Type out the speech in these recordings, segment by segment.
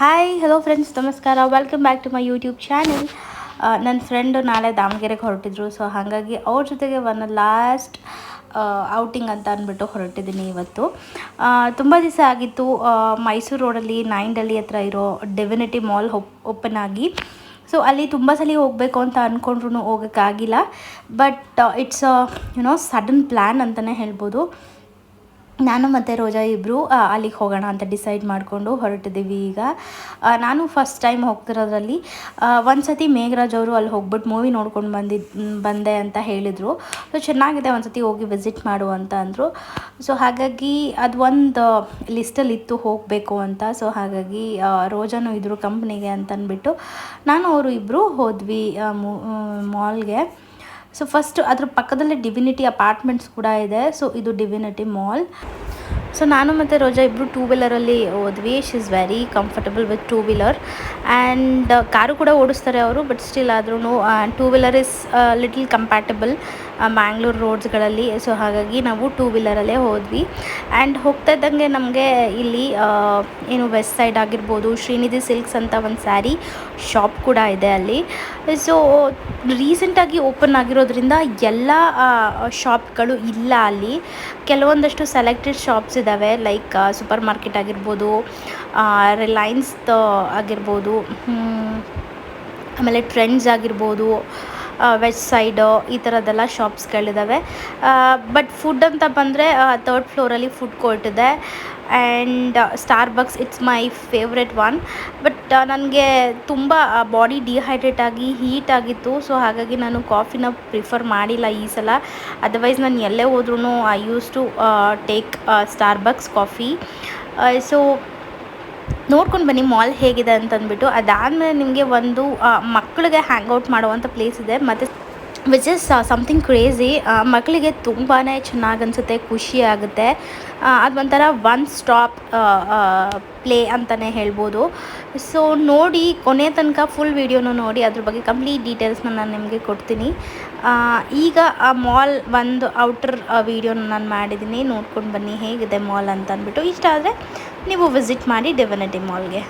Hi hello friends, ನಮಸ್ಕಾರ. Welcome back to my YouTube channel. ನನ್ನ friend ನಾಳೆ ದಾವಣಗೆರೆಗೆ ಹೊರಟಿದ್ರು. ಸೊ ಹಾಗಾಗಿ ಅವ್ರ ಜೊತೆಗೆ ಲಾಸ್ಟ್ ಔಟಿಂಗ್ ಅಂತ ಅಂದ್ಬಿಟ್ಟು ಹೊರಟಿದ್ದೀನಿ ಇವತ್ತು. ತುಂಬ ದಿವಸ ಆಗಿತ್ತು. ಮೈಸೂರು ರೋಡಲ್ಲಿ 9 ಗಲ್ಲಿ ಹತ್ರ ಇರೋ ಡಿವಿನಿಟಿ ಮಾಲ್ ಓಪನ್ ಆಗಿ. ಸೊ ಅಲ್ಲಿ ತುಂಬ ಸಲ ಹೋಗಬೇಕು ಅಂತ ಅಂದ್ಕೊಂಡ್ರೂ ಹೋಗೋಕ್ಕಾಗಿಲ್ಲ. ಬಟ್ ಇಟ್ಸ್ ಸಡನ್ ಪ್ಲ್ಯಾನ್ ಅಂತಲೇ ಹೇಳ್ಬೋದು. ನಾನು ಮತ್ತು ರೋಜಾ ಇಬ್ಬರು ಅಲ್ಲಿಗೆ ಹೋಗೋಣ ಅಂತ ಡಿಸೈಡ್ ಮಾಡಿಕೊಂಡು ಹೊರಟಿದ್ದೀವಿ. ಈಗ ನಾನು ಫಸ್ಟ್ ಟೈಮ್ ಹೋಗ್ತಿರೋದ್ರಲ್ಲಿ ಒಂದು ಸತಿ ಮೇಘರಾಜ್ ಅವರು ಅಲ್ಲಿ ಹೋಗ್ಬಿಟ್ಟು ಮೂವಿ ನೋಡ್ಕೊಂಡು ಬಂದೆ ಅಂತ ಹೇಳಿದರು. ಸೊ ಚೆನ್ನಾಗಿದೆ, ಒಂದು ಸತಿ ಹೋಗಿ ವಿಸಿಟ್ ಮಾಡು ಅಂತ ಅಂದರು. ಸೊ ಹಾಗಾಗಿ ಅದು ಒಂದು ಲಿಸ್ಟಲ್ಲಿತ್ತು ಹೋಗಬೇಕು ಅಂತ. ಸೊ ಹಾಗಾಗಿ ರೋಜಾನು ಇದ್ದರು ಕಂಪ್ನಿಗೆ ಅಂತ ಅಂದ್ಬಿಟ್ಟು ನಾನು ಅವರು ಇಬ್ಬರು ಹೋದ್ವಿ ಮಾಲ್ಗೆ. ಸೊ ಫಸ್ಟ್ ಅದ್ರ ಪಕ್ಕದಲ್ಲೇ ಡಿವಿನಿಟಿ ಅಪಾರ್ಟ್ಮೆಂಟ್ಸ್ ಕೂಡ ಇದೆ. ಸೊ ಇದು ಡಿವಿನಿಟಿ ಮಾಲ್. ಸೊ ನಾನು ಮತ್ತು ರೋಜಾ ಇಬ್ಬರು 2 ವೀಲರಲ್ಲಿ ಹೋದ್ವಿ. She is very comfortable with 2 wheeler and car ಕೂಡ ಓಡಿಸ್ತಾರೆ ಅವರು. ಬಟ್ ಸ್ಟಿಲ್ ಆದ್ರೂ 2 ವೀಲರ್ ಇಸ್ ಲಿಟಲ್ ಕಂಪ್ಯಾಟಬಲ್ ಮ್ಯಾಂಗ್ಳೂರು ರೋಡ್ಸ್ಗಳಲ್ಲಿ. ಸೊ ಹಾಗಾಗಿ ನಾವು 2 ವೀಲರಲ್ಲೇ ಹೋದ್ವಿ. ಆ್ಯಂಡ್ ಹೋಗ್ತಾ ಇದ್ದಂಗೆ ನಮಗೆ ಇಲ್ಲಿ ಏನು ವೆಸ್ಟ್ ಸೈಡ್ ಆಗಿರ್ಬೋದು, ಶ್ರೀನಿಧಿ ಸಿಲ್ಕ್ಸ್ ಅಂತ ಒಂದು ಸ್ಯಾರಿ ಶಾಪ್ ಕೂಡ ಇದೆ ಅಲ್ಲಿ. ಸೊ ರೀಸೆಂಟಾಗಿ ಓಪನ್ ಆಗಿರೋದ್ರಿಂದ ಎಲ್ಲ ಶಾಪ್ಗಳು ಇಲ್ಲ ಅಲ್ಲಿ. ಕೆಲವೊಂದಷ್ಟು ಸೆಲೆಕ್ಟೆಡ್ ಶಾಪ್ಸ್ ಇದ್ದಾವೆ, ಲೈಕ್ ಸೂಪರ್ ಮಾರ್ಕೆಟ್ ಆಗಿರ್ಬೋದು, ರಿಲಯನ್ಸ್ ಆಗಿರ್ಬೋದು, ಆಮೇಲೆ ಟ್ರೆಂಡ್ಸ್ ಆಗಿರ್ಬೋದು, ವೆಸ್ಟ್ ಸೈಡು ಈ ಥರದ್ದೆಲ್ಲ ಶಾಪ್ಸ್ಗಳಿದ್ದಾವೆ. ಬಟ್ ಫುಡ್ ಅಂತ ಬಂದರೆ 3rd ಫ್ಲೋರಲ್ಲಿ ಫುಡ್ ಕೋರ್ಟ್ ಇದೆ. And Starbucks it's my favourite one. But ನನಗೆ ತುಂಬ ಬಾಡಿ ಡಿಹೈಡ್ರೇಟ್ ಆಗಿ ಹೀಟ್ ಆಗಿತ್ತು. ಸೊ ಹಾಗಾಗಿ ನಾನು ಕಾಫಿನ ಪ್ರಿಫರ್ ಮಾಡಿಲ್ಲ ಈ ಸಲ. ಅದರ್ವೈಸ್ ನಾನು ಎಲ್ಲೇ ಹೋದ್ರೂ I use to take Starbucks coffee. So ನೋಡ್ಕೊಂಡು ಬನ್ನಿ ಮಾಲ್ ಹೇಗಿದೆ ಅಂತಂದ್ಬಿಟ್ಟು. ಅದಾದಮೇಲೆ ನಿಮಗೆ ಒಂದು ಮಕ್ಕಳಿಗೆ ಹ್ಯಾಂಗ್ಔಟ್ ಮಾಡುವಂಥ ಪ್ಲೇಸ್ ಇದೆ, ಮತ್ತು ವಿಚ್ ಇಸ್ ಸಮಥಿಂಗ್ ಕ್ರೇಜಿ. ಮಕ್ಕಳಿಗೆ ತುಂಬಾ ಚೆನ್ನಾಗಿ ಅನಿಸುತ್ತೆ, ಖುಷಿ ಆಗುತ್ತೆ. ಅದು ಒಂಥರ ಒನ್ ಸ್ಟಾಪ್ ಪ್ಲೇ ಅಂತಲೇ ಹೇಳ್ಬೋದು. ಸೊ ನೋಡಿ, ಕೊನೆ ತನಕ ಫುಲ್ ವೀಡಿಯೋನ ನೋಡಿ, ಅದ್ರ ಬಗ್ಗೆ ಕಂಪ್ಲೀಟ್ ಡೀಟೇಲ್ಸ್ನ ನಾನು ನಿಮಗೆ ಕೊಡ್ತೀನಿ. ಈಗ ಆ ಮಾಲ್ ಒಂದು ಔಟರ್ ವೀಡಿಯೋನ ನಾನು ಮಾಡಿದ್ದೀನಿ, ನೋಡ್ಕೊಂಡು ಬನ್ನಿ ಹೇಗಿದೆ ಮಾಲ್ ಅಂತ ಅಂದ್ಬಿಟ್ಟು. ಇಷ್ಟ ಆದರೆ ನೀವು ವಿಸಿಟ್ ಮಾಡಿ ಡಿವಿನಿಟಿ ಮಾಲ್ಗೆ.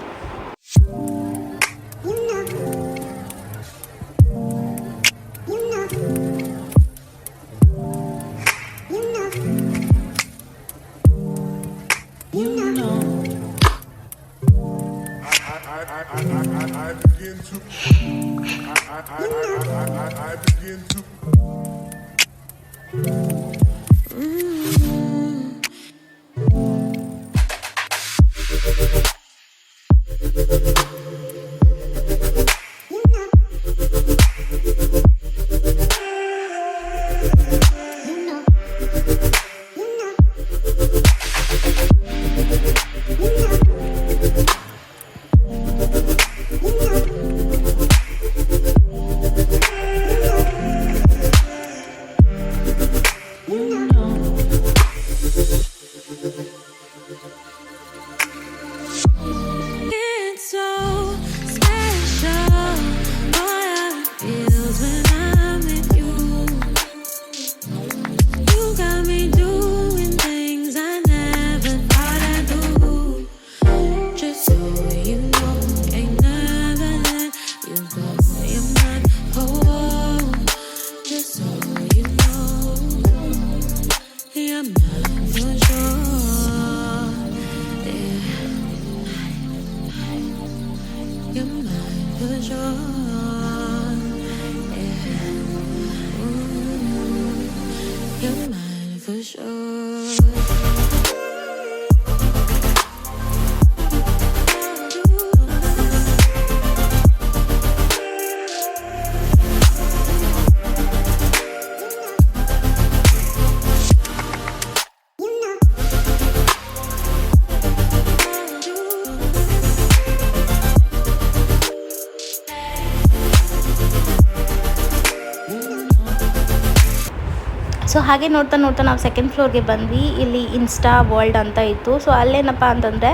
ಸೊ ಹಾಗೆ ನೋಡ್ತಾ ನೋಡ್ತಾ ನಾವು 2nd ಫ್ಲೋರ್ಗೆ ಬಂದ್ವಿ. ಇಲ್ಲಿ ಇನ್ಸ್ಟಾ ವರ್ಲ್ಡ್ ಅಂತ ಇತ್ತು. ಸೊ ಅಲ್ಲೇನಪ್ಪ ಅಂತಂದರೆ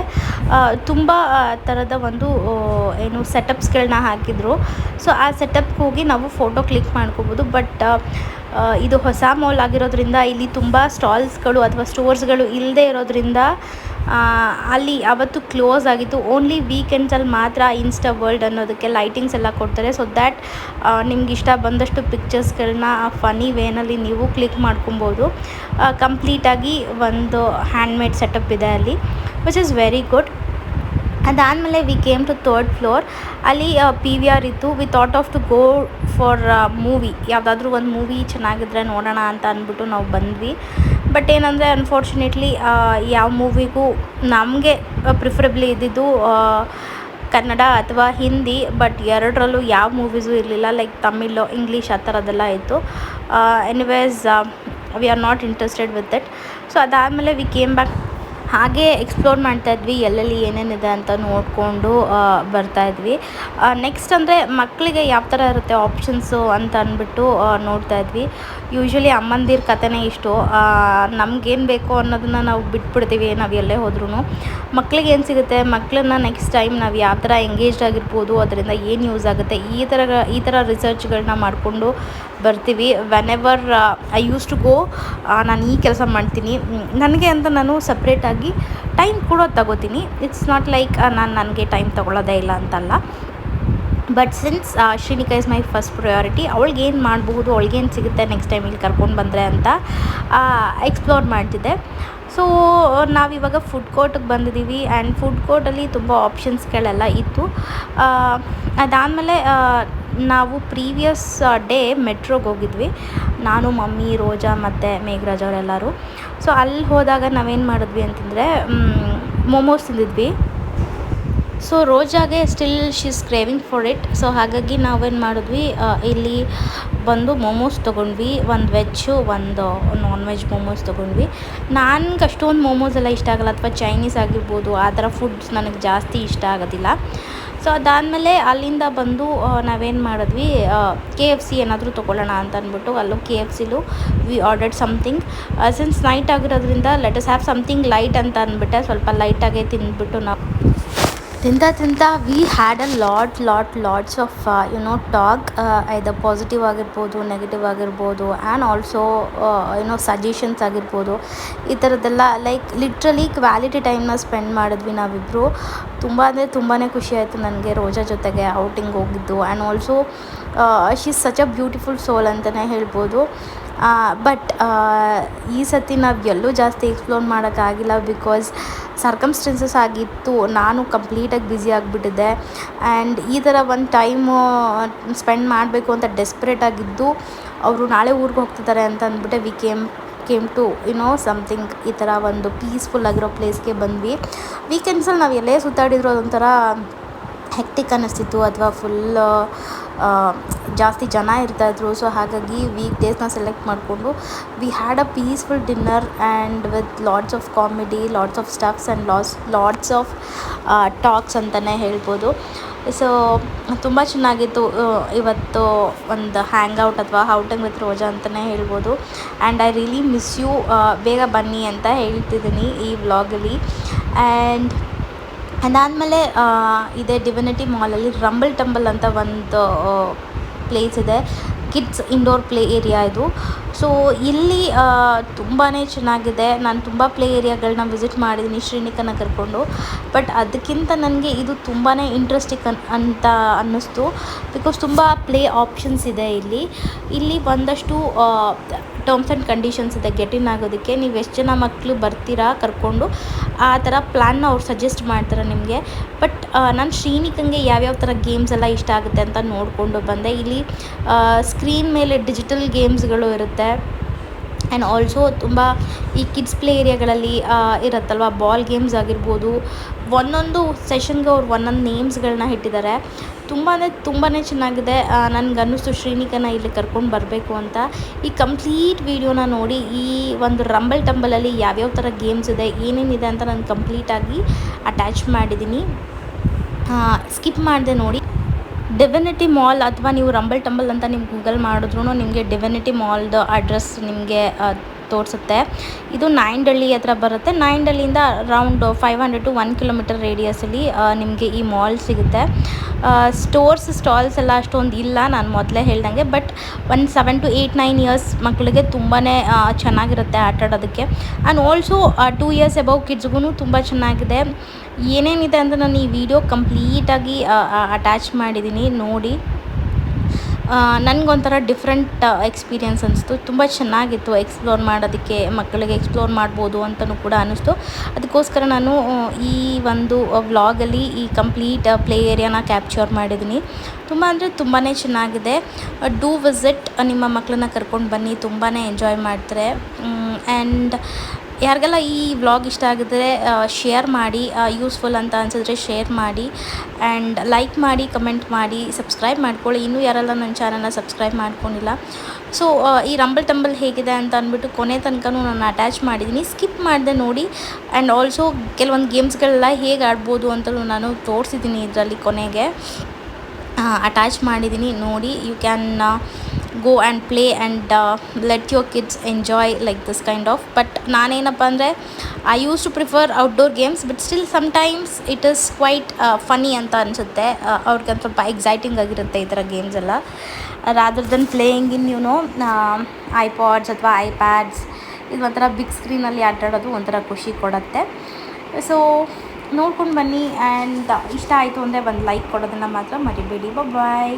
ತುಂಬ ಥರದ ಒಂದು ಏನು ಸೆಟಪ್ಸ್ಗಳನ್ನ ಹಾಕಿದ್ರು. ಸೊ ಆ ಸೆಟಪ್ಗೆ ಹೋಗಿ ನಾವು ಫೋಟೋ ಕ್ಲಿಕ್ ಮಾಡ್ಕೋಬೋದು. ಬಟ್ ಇದು ಹೊಸ ಮಾಲ್ ಆಗಿರೋದ್ರಿಂದ ಇಲ್ಲಿ ತುಂಬ ಸ್ಟಾಲ್ಸ್ಗಳು ಅಥವಾ ಸ್ಟೋರ್ಸ್ಗಳು ಇಲ್ಲದೆ ಇರೋದ್ರಿಂದ ಅಲ್ಲಿ ಅವತ್ತು ಕ್ಲೋಸ್ ಆಗಿತ್ತು. ಓನ್ಲಿ ವೀಕೆಂಡ್ಸಲ್ಲಿ ಮಾತ್ರ ಇನ್ಸ್ಟಾ ವರ್ಲ್ಡ್ ಅನ್ನೋದಕ್ಕೆ ಲೈಟಿಂಗ್ಸ್ ಎಲ್ಲ ಕೊಡ್ತಾರೆ. ಸೊ ದ್ಯಾಟ್ ನಿಮ್ಗೆ ಇಷ್ಟ ಬಂದಷ್ಟು ಪಿಕ್ಚರ್ಸ್ಗಳನ್ನ ಫನಿ ವೇನಲ್ಲಿ ನೀವು ಕ್ಲಿಕ್ ಮಾಡ್ಕೊಬೋದು. ಕಂಪ್ಲೀಟಾಗಿ ಒಂದು ಹ್ಯಾಂಡ್ಮೇಡ್ ಸೆಟಪ್ ಇದೆ ಅಲ್ಲಿ, ವಿಚ್ ಇಸ್ ವೆರಿ ಗುಡ್. ಅದಾದಮೇಲೆ we came to third floor. ಅಲ್ಲಿ ಪಿ ವಿ ಆರ್ ಇತ್ತು. We thought of to go for movie, ಯಾವುದಾದ್ರೂ ಒಂದು ಮೂವಿ ಚೆನ್ನಾಗಿದ್ರೆ ನೋಡೋಣ ಅಂತ ಅಂದ್ಬಿಟ್ಟು ನಾವು ಬಂದ್ವಿ. ಬಟ್ ಏನಂದರೆ ಅನ್ಫಾರ್ಚುನೇಟ್ಲಿ ಯಾವ ಮೂವಿಗೂ ನಮಗೆ ಪ್ರಿಫರಬ್ಲಿ ಇದ್ದಿದ್ದು ಕನ್ನಡ ಅಥವಾ ಹಿಂದಿ. ಬಟ್ ಎರಡರಲ್ಲೂ ಯಾವ ಮೂವೀಸು ಇರಲಿಲ್ಲ, ಲೈಕ್ ತಮಿಳು, ಇಂಗ್ಲೀಷ್ ಆ ಥರದ್ದೆಲ್ಲ ಇತ್ತು. Anyways we are not interested with it. So ಅದಾದಮೇಲೆ ವಿ ಕೇಮ್ ಬ್ಯಾಕ್. ಹಾಗೆ ಎಕ್ಸ್ಪ್ಲೋರ್ ಮಾಡ್ತಾಯಿದ್ವಿ, ಎಲ್ಲೆಲ್ಲಿ ಏನೇನಿದೆ ಅಂತ ನೋಡಿಕೊಂಡು ಬರ್ತಾಯಿದ್ವಿ. ನೆಕ್ಸ್ಟ್ ಅಂದರೆ ಮಕ್ಕಳಿಗೆ ಯಾವ ಥರ ಇರುತ್ತೆ ಆಪ್ಷನ್ಸು ಅಂತ ಅಂದ್ಬಿಟ್ಟು ನೋಡ್ತಾಯಿದ್ವಿ. ಯೂಶ್ವಲಿ ಅಮ್ಮಂದಿರ ಕಥೆನೇ ಇಷ್ಟು. ನಮಗೇನು ಬೇಕು ಅನ್ನೋದನ್ನು ನಾವು ಬಿಟ್ಬಿಡ್ತೀವಿ ನಾವು ಎಲ್ಲೇ ಹೋದ್ರೂ. ಮಕ್ಳಿಗೆ ಏನು ಸಿಗುತ್ತೆ, ಮಕ್ಕಳನ್ನ ನೆಕ್ಸ್ಟ್ ಟೈಮ್ ನಾವು ಯಾವ ಥರ ಎಂಗೇಜ್ಡ್ ಆಗಿರ್ಬೋದು, ಅದರಿಂದ ಏನು ಯೂಸ್ ಆಗುತ್ತೆ, ಈ ಥರ ರಿಸರ್ಚ್ಗಳನ್ನ ಮಾಡಿಕೊಂಡು ಬರ್ತೀವಿ. Whenever I use to go, ನಾನು ಈ ಕೆಲಸ ಮಾಡ್ತೀನಿ ನನಗೆ ಅಂತ ನಾನು ಸಪ್ರೇಟಾಗಿ ಟೈಮ್ ಕೂಡ ತಗೋತೀನಿ. ಇಟ್ಸ್ ನಾಟ್ ಲೈಕ್ ನನಗೆ ಟೈಮ್ ತೊಗೊಳ್ಳೋದೇ ಇಲ್ಲ ಅಂತಲ್ಲ. But since Srinika is my first priority, ಅವಳಿಗೇನು ಮಾಡಬಹುದು, ಅವಳಿಗೇನು ಸಿಗುತ್ತೆ ನೆಕ್ಸ್ಟ್ ಟೈಮ್ ಇಲ್ಲಿ ಕರ್ಕೊಂಡು ಬಂದರೆ ಅಂತ ಎಕ್ಸ್ಪ್ಲೋರ್ ಮಾಡ್ತಿದ್ದೆ. ಸೊ ನಾವಿವಾಗ ಫುಡ್ ಕೋರ್ಟಿಗೆ ಬಂದಿದ್ದೀವಿ. ಆ್ಯಂಡ್ ಫುಡ್ ಕೋರ್ಟಲ್ಲಿ ತುಂಬ ಆಪ್ಷನ್ಸ್ಗಳೆಲ್ಲ ಇತ್ತು. ಅದಾದಮೇಲೆ ನಾವು ಪ್ರೀವಿಯಸ್ ಡೇ ಮೆಟ್ರೋಗೆ ಹೋಗಿದ್ವಿ, ನಾನು, ಮಮ್ಮಿ, ರೋಜಾ ಮತ್ತು ಮೇಘರಾಜ್ ಅವರೆಲ್ಲರೂ. ಸೊ ಅಲ್ಲಿ ಹೋದಾಗ ನಾವೇನು ಮಾಡಿದ್ವಿ ಅಂತಂದರೆ ಮೋಮೋಸ್ ತಿಂದಿದ್ವಿ. ಸೊ ರೋಜಾಗೆ still she is craving for it. So ಹಾಗಾಗಿ ನಾವೇನು ಮಾಡಿದ್ವಿ, ಇಲ್ಲಿ ಬಂದು ಮೋಮೋಸ್ ತೊಗೊಂಡ್ವಿ. ಒಂದು ವೆಜ್ಜು, ಒಂದು ನಾನ್ ವೆಜ್ ಮೋಮೋಸ್ ತೊಗೊಂಡ್ವಿ. ನನಗೆ ಅಷ್ಟೊಂದು ಮೋಮೋಸ್ ಎಲ್ಲ ಇಷ್ಟ ಆಗಲ್ಲ, ಅಥವಾ ಚೈನೀಸ್ ಆಗಿರ್ಬೋದು, ಆ ಥರ ಫುಡ್ಸ್ ನನಗೆ ಜಾಸ್ತಿ ಇಷ್ಟ ಆಗೋದಿಲ್ಲ. ಸೊ ಅದಾದಮೇಲೆ ಅಲ್ಲಿಂದ ಬಂದು ನಾವೇನು ಮಾಡಿದ್ವಿ, KFC ಏನಾದರೂ ತೊಗೊಳ್ಳೋಣ ಅಂತ ಅಂದ್ಬಿಟ್ಟು ಅಲ್ಲೂ KFCಲೂ we ordered something. Since night ಆಗಿರೋದ್ರಿಂದ let us have something light ಅಂತ ಅಂದ್ಬಿಟ್ಟೆ. ಸ್ವಲ್ಪ ಲೈಟಾಗೆ ತಿಂದ್ಬಿಟ್ಟು ನಾವು ತಿಂತ we had a lots of talk, either positive ಆಗಿರ್ಬೋದು, ನೆಗೆಟಿವ್ ಆಗಿರ್ಬೋದು, ಆ್ಯಂಡ್ ಆಲ್ಸೋ ಸಜೆಷನ್ಸ್ ಆಗಿರ್ಬೋದು. ಈ ಥರದ್ದೆಲ್ಲ ಲೈಕ್ ಲಿಟ್ರಲಿ ಕ್ವಾಲಿಟಿ ಟೈಮ್ನ ಸ್ಪೆಂಡ್ ಮಾಡಿದ್ವಿ ನಾವಿಬ್ಬರು. ತುಂಬ ಅಂದರೆ ತುಂಬಾ ಖುಷಿ ಆಯಿತು ನನಗೆ ರೋಜಾ ಜೊತೆಗೆ ಔಟಿಂಗ್ ಹೋಗಿದ್ದು. And also she is such a beautiful soul ಅಂತಲೇ ಹೇಳ್ಬೋದು. ಬಟ್ ಈ ಸತಿ ನಾವು ಎಲ್ಲೂ ಜಾಸ್ತಿ ಎಕ್ಸ್ಪ್ಲೋರ್ ಮಾಡೋಕ್ಕಾಗಿಲ್ಲ, ಬಿಕಾಸ್ ಸರ್ಕಮ್ಸ್ಟೆನ್ಸಸ್ ಆಗಿತ್ತು. ನಾನು ಕಂಪ್ಲೀಟಾಗಿ ಬ್ಯುಸಿ ಆಗಿಬಿಟ್ಟಿದ್ದೆ. ಆ್ಯಂಡ್ ಈ ಥರ ಒಂದು ಟೈಮು ಸ್ಪೆಂಡ್ ಮಾಡಬೇಕು ಅಂತ ಡೆಸ್ಪ್ರೇಟ್ ಆಗಿದ್ದು, ಅವರು ನಾಳೆ ಊರಿಗೆ ಹೋಗ್ತಿದ್ದಾರೆ ಅಂತ ಅಂದ್ಬಿಟ್ಟೆ ವಿ ಕೇಮ್ ಟು ಸಮಥಿಂಗ್ ಈ ಥರ ಒಂದು ಪೀಸ್ಫುಲ್ ಆಗಿರೋ ಪ್ಲೇಸ್ಗೆ ಬಂದ್ವಿ. ವೀಕೆಂಡ್ಸಲ್ಲಿ ನಾವು ಎಲ್ಲೇ ಸುತ್ತಾಡಿದ್ರು ಅದೊಂಥರ ಹೆಕ್ಟಿಕ್ ಅನ್ನಿಸ್ತಿತ್ತು, ಅಥವಾ ಫುಲ್ ಜಾಸ್ತಿ ಜನ ಇರ್ತಾಯಿದ್ರು. ಸೊ ಹಾಗಾಗಿ ವೀಕ್ ಡೇಸ್ನ ಸೆಲೆಕ್ಟ್ ಮಾಡಿಕೊಂಡು we had a peaceful dinner and with lots of comedy, lots of stuffs and lots of talks ಅಂತಲೇ ಹೇಳ್ಬೋದು. ಸೊ ತುಂಬ ಚೆನ್ನಾಗಿತ್ತು ಇವತ್ತು ಒಂದು ಹ್ಯಾಂಗ್ಔಟ್ ಅಥವಾ ಔಟಿಂಗ್ ವಿತ್ ರೋಜಾ ಅಂತಲೇ ಹೇಳ್ಬೋದು. And I really miss you. ಬೇಗ ಬನ್ನಿ ಅಂತ ಹೇಳ್ತಿದ್ದೀನಿ ಈ ವ್ಲಾಗಲ್ಲಿ. ಆ್ಯಂಡ್ ಅದಾದಮೇಲೆ ಇದೇ ಡಿವಿನಿಟಿ ಮಾಲಲ್ಲಿ ರಂಬಲ್ ಟಂಬಲ್ ಅಂತ ಒಂದು ಪ್ಲೇಸ್ ಇದೆ, ಕಿಡ್ಸ್ ಇಂಡೋರ್ ಪ್ಲೇ ಏರಿಯಾ ಇದು. ಸೊ ಇಲ್ಲಿ ತುಂಬಾ ಚೆನ್ನಾಗಿದೆ. ನಾನು ತುಂಬ ಪ್ಲೇ ಏರಿಯಾಗಳನ್ನ ವಿಸಿಟ್ ಮಾಡಿದ್ದೀನಿ ಶ್ರೀನಿಕನ ಕರ್ಕೊಂಡು. ಬಟ್ ಅದಕ್ಕಿಂತ ನನಗೆ ಇದು ತುಂಬಾ ಇಂಟ್ರೆಸ್ಟಿಂಗ್ ಅಂತ ಅನ್ನಿಸ್ತು, ಬಿಕಾಸ್ ತುಂಬ ಪ್ಲೇ ಆಪ್ಷನ್ಸ್ ಇದೆ ಇಲ್ಲಿ ಒಂದಷ್ಟು ಟರ್ಮ್ಸ್ ಆ್ಯಂಡ್ ಕಂಡೀಷನ್ಸ್ ಇದೆ ಗೆಟ್ ಇನ್ ಆಗೋದಕ್ಕೆ. ನೀವು ಎಷ್ಟು ಜನ ಮಕ್ಕಳು ಬರ್ತೀರಾ ಕರ್ಕೊಂಡು, ಆ ಥರ ಪ್ಲ್ಯಾನ್ನ ಅವ್ರು ಸಜೆಸ್ಟ್ ಮಾಡ್ತಾರೆ ನಿಮಗೆ. ಬಟ್ ನಾನು ಶ್ರೀನಿಕಂಗೆ ಯಾವ್ಯಾವ ಥರ ಗೇಮ್ಸ್ ಎಲ್ಲ ಇಷ್ಟ ಆಗುತ್ತೆ ಅಂತ ನೋಡಿಕೊಂಡು ಬಂದೆ. ಇಲ್ಲಿ ಸ್ಕ್ರೀನ್ ಮೇಲೆ ಡಿಜಿಟಲ್ ಗೇಮ್ಸ್ಗಳು ಇರುತ್ತೆ. ಆ್ಯಂಡ್ ಆಲ್ಸೋ ತುಂಬ ಈ ಕಿಡ್ಸ್ ಪ್ಲೇ ಏರಿಯಾಗಳಲ್ಲಿ ಇರುತ್ತಲ್ವ, ಬಾಲ್ ಗೇಮ್ಸ್ ಆಗಿರ್ಬೋದು, ಒಂದೊಂದು ಸೆಷನ್ಗೆ ಅವ್ರು ಒಂದೊಂದು ನೇಮ್ಸ್ಗಳನ್ನ ಇಟ್ಟಿದ್ದಾರೆ. ತುಂಬಾ ಚೆನ್ನಾಗಿದೆ. ನನಗನ್ನಿಸ್ತು ಶ್ರೀನಿಕನ ಇಲ್ಲಿ ಕರ್ಕೊಂಡು ಬರಬೇಕು ಅಂತ. ಈ ಕಂಪ್ಲೀಟ್ ವೀಡಿಯೋನ ನೋಡಿ ಈ ಒಂದು ರಂಬಲ್ ಟಂಬಲಲ್ಲಿ ಯಾವ್ಯಾವ ಥರ ಗೇಮ್ಸ್ ಇದೆ, ಏನೇನಿದೆ ಅಂತ ನಾನು ಕಂಪ್ಲೀಟಾಗಿ ಅಟ್ಯಾಚ್ ಮಾಡಿದ್ದೀನಿ. ಸ್ಕಿಪ್ ಮಾಡಿದೆ ನೋಡಿ. ಡಿವಿನಿಟಿ ಮಾಲ್ ಅಥವಾ ನೀವು ರಂಬಲ್ ಟಂಬಲ್ ಅಂತ ನೀವು ಗೂಗಲ್ ಮಾಡಿದ್ರೂ ನಿಮಗೆ ಡಿವಿನಿಟಿ ಮಾಲ್ದು ಅಡ್ರೆಸ್ ನಿಮಗೆ ತೋರಿಸುತ್ತೆ. ಇದು ನಾಯಂಡಹಳ್ಳಿ ಹತ್ರ ಬರುತ್ತೆ. ನಾಯಂಡಹಳ್ಳಿಯಿಂದ ಅರೌಂಡ್ 500 to 1 ಕಿಲೋಮೀಟರ್ ರೇಡಿಯಸಲ್ಲಿ ನಿಮಗೆ ಈ ಮಾಲ್ ಸಿಗುತ್ತೆ. ಸ್ಟಾಲ್ಸ್ ಎಲ್ಲ ಅಷ್ಟೊಂದು ಇಲ್ಲ, ನಾನು ಮೊದಲೇ ಹೇಳ್ದಂಗೆ. ಬಟ್ ಒಂದು 7 to 8, 9 ಇಯರ್ಸ್ ಮಕ್ಕಳಿಗೆ ತುಂಬಾ ಚೆನ್ನಾಗಿರುತ್ತೆ ಆಟ ಆಡೋದಕ್ಕೆ. ಆ್ಯಂಡ್ ಆಲ್ಸೋ 2 ಇಯರ್ಸ್ ಅಬೌವ್ ಕಿಡ್ಸ್ಗೂ ತುಂಬ ಚೆನ್ನಾಗಿದೆ. ಏನೇನಿದೆ ಅಂತ ನಾನು ಈ ವಿಡಿಯೋ ಕಂಪ್ಲೀಟಾಗಿ ಅಟ್ಯಾಚ್ ಮಾಡಿದ್ದೀನಿ, ನೋಡಿ. ನನಗೊಂಥರ ಡಿಫ್ರೆಂಟ್ ಎಕ್ಸ್ಪೀರಿಯನ್ಸ್ ಅನಿಸ್ತು. ತುಂಬ ಚೆನ್ನಾಗಿತ್ತು ಎಕ್ಸ್ಪ್ಲೋರ್ ಮಾಡೋದಕ್ಕೆ, ಮಕ್ಕಳಿಗೆ ಎಕ್ಸ್ಪ್ಲೋರ್ ಮಾಡ್ಬೋದು ಅಂತಲೂ ಕೂಡ ಅನ್ನಿಸ್ತು. ಅದಕ್ಕೋಸ್ಕರ ನಾನು ಈ ಒಂದು ವ್ಲಾಗಲ್ಲಿ ಈ ಕಂಪ್ಲೀಟ್ ಪ್ಲೇ ಏರಿಯಾನ ಕ್ಯಾಪ್ಚರ್ ಮಾಡಿದ್ದೀನಿ. ತುಂಬ ಅಂದರೆ ತುಂಬಾ ಚೆನ್ನಾಗಿದೆ. ಡೂ ವಿಸಿಟ್, ನಿಮ್ಮ ಮಕ್ಕಳನ್ನ ಕರ್ಕೊಂಡು ಬನ್ನಿ, ತುಂಬಾ ಎಂಜಾಯ್ ಮಾಡ್ತಾರೆ. ಆ್ಯಂಡ್ ಯಾರಿಗೆಲ್ಲ ಈ ವ್ಲಾಗ್ ಇಷ್ಟ ಆಗಿದ್ರೆ ಶೇರ್ ಮಾಡಿ, ಯೂಸ್ಫುಲ್ ಅಂತ ಅನಿಸಿದ್ರೆ ಶೇರ್ ಮಾಡಿ, ಆ್ಯಂಡ್ ಲೈಕ್ ಮಾಡಿ, ಕಮೆಂಟ್ ಮಾಡಿ, ಸಬ್ಸ್ಕ್ರೈಬ್ ಮಾಡ್ಕೊಳ್ಳಿ. ಇನ್ನೂ ಯಾರೆಲ್ಲ ನನ್ನ ಚಾನಲ್ನ ಸಬ್ಸ್ಕ್ರೈಬ್ ಮಾಡ್ಕೊಂಡಿಲ್ಲ. ಸೊ ಈ ರಂಬಲ್ ಟಂಬಲ್ ಹೇಗಿದೆ ಅಂತ ಅಂದ್ಬಿಟ್ಟು ಕೊನೆ ತನಕನೂ ನಾನು ಅಟ್ಯಾಚ್ ಮಾಡಿದ್ದೀನಿ, ಸ್ಕಿಪ್ ಮಾಡಿದೆ ನೋಡಿ. ಆ್ಯಂಡ್ ಆಲ್ಸೋ ಕೆಲವೊಂದು ಗೇಮ್ಸ್ಗಳೆಲ್ಲ ಹೇಗೆ ಆಡ್ಬೋದು ಅಂತಲೂ ನಾನು ತೋರಿಸಿದ್ದೀನಿ ಇದರಲ್ಲಿ ಕೊನೆಗೆ ಅಟ್ಯಾಚ್ ಮಾಡಿದ್ದೀನಿ, ನೋಡಿ. You can go and play and let your kids enjoy like this kind of. But ನಾನೇನಪ್ಪ ಅಂದರೆ I use to prefer outdoor games, but still sometimes it is quite funny ಅಂತ ಅನಿಸುತ್ತೆ. ಅವ್ರಿಗೆ ಸ್ವಲ್ಪ ಎಕ್ಸೈಟಿಂಗ್ ಆಗಿರುತ್ತೆ ಈ ಥರ ಗೇಮ್ಸ್ ಎಲ್ಲ, ರಾದರ್ ದೆನ್ ಪ್ಲೇಯಿಂಗ್ ಇನ್ ಐಪಾಡ್ಸ್ ಅಥವಾ ಐಪ್ಯಾಡ್ಸ್. ಇದು ಒಂಥರ ಬಿಗ್ ಸ್ಕ್ರೀನಲ್ಲಿ ಆಟ ಆಡೋದು ಒಂಥರ ಖುಷಿ ಕೊಡುತ್ತೆ. ಸೊ ನೋಡ್ಕೊಂಡು ಬನ್ನಿ. ಆ್ಯಂಡ್ ಇಷ್ಟ ಆಯಿತು ಅಂದರೆ ಒಂದು ಲೈಕ್ ಕೊಡೋದನ್ನು ಮಾತ್ರ ಮರಿಬೇಡಿ. ಬಾಯ್.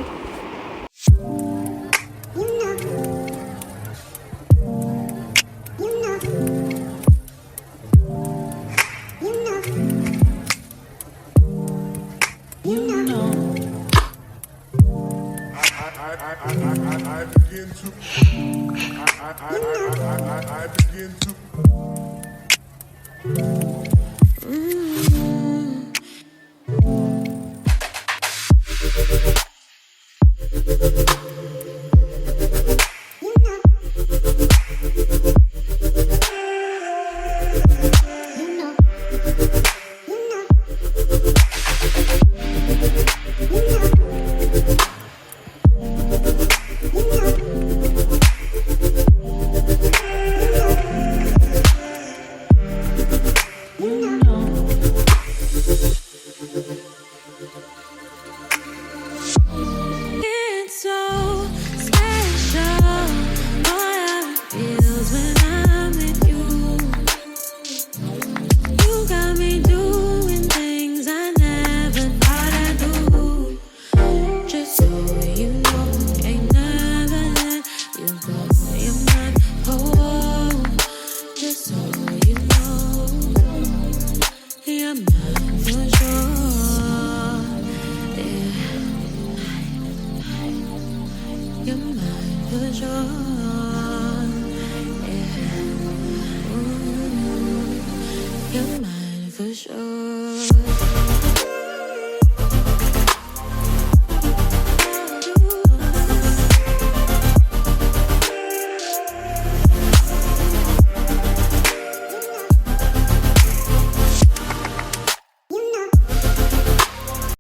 You're mine for sure.